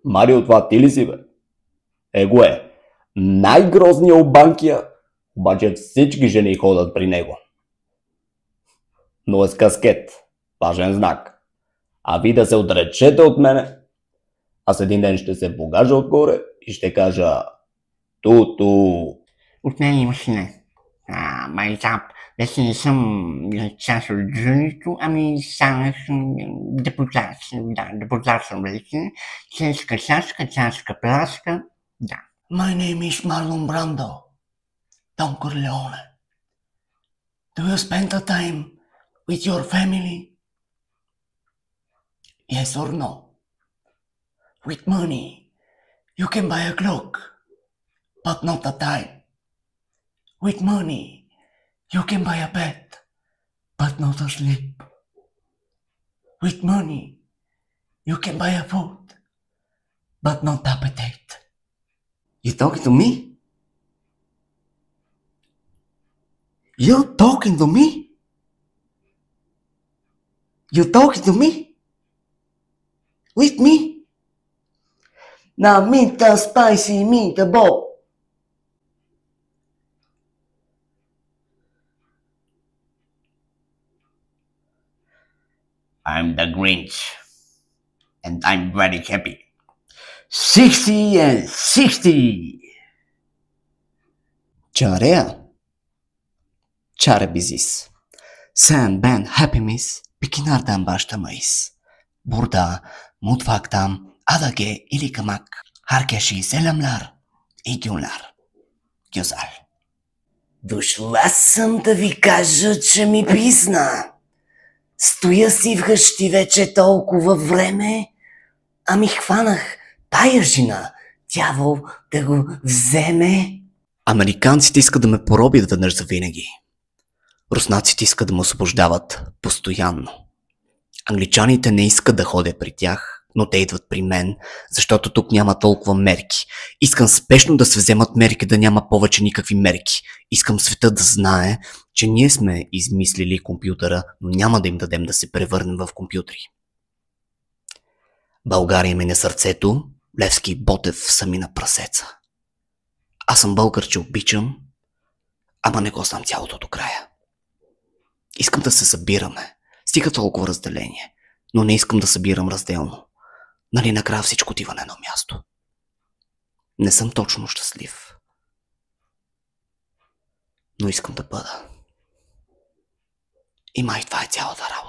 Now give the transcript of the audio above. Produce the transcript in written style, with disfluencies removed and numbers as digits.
Марио, това ти ли си, бе? Его е. Най-грозният от Банкия, обаче всички жени ходят при него. Но е с каскет. Важен знак. А ви да се отречете от мене, аз един ден ще се погажа отгоре и ще кажа ту-ту. От мен имаш не. Майтап, вече не съм част от журито, ами само съм депутат. Да, депутат съм вече. Чешка чашка, чашка плашка. Да. My name is Marlon Brando. Don Corleone. Do you spend the time with your family? Yes or no? With money, you can buy a clock, but not a time. With money, you can buy a bed, but not a sleep. With money, you can buy a food, but not appetite. You talking to me? You talking to me? You talking to me? With me? Now meet the spicy meatball. I'm the Grinch. And I'm very happy. 60 and 60! Çare çare biziz. Sen ben hepimiz Pekinar'dan başlamayız. Burada mutfaktan adage ilikamak herkese selamlar, iyi günler. Güzel. Дошла съм да ви кажа, че ми писна. Стоя си вкъщи вече толкова време, а ми хванах тая жена, дявол да го вземе. Американците искат да ме поробят веднъж за винаги. Руснаците искат да ме освобождават постоянно. Англичаните не искат да ходя при тях, но те идват при мен, защото тук няма толкова мерки. Искам спешно да се вземат мерки, да няма повече никакви мерки. Искам света да знае, че ние сме измислили компютъра, но няма да им дадем да се превърнем в компютри. България ми на сърцето, Левски и Ботев са ми на прасеца. Аз съм българ, че обичам, ама не го знам цялото до края. Искам да се събираме. Стига толкова разделение, но не искам да събирам разделно. Нали накрая всичко отива на едно място. Не съм точно щастлив, но искам да бъда. И май това е цялата работа.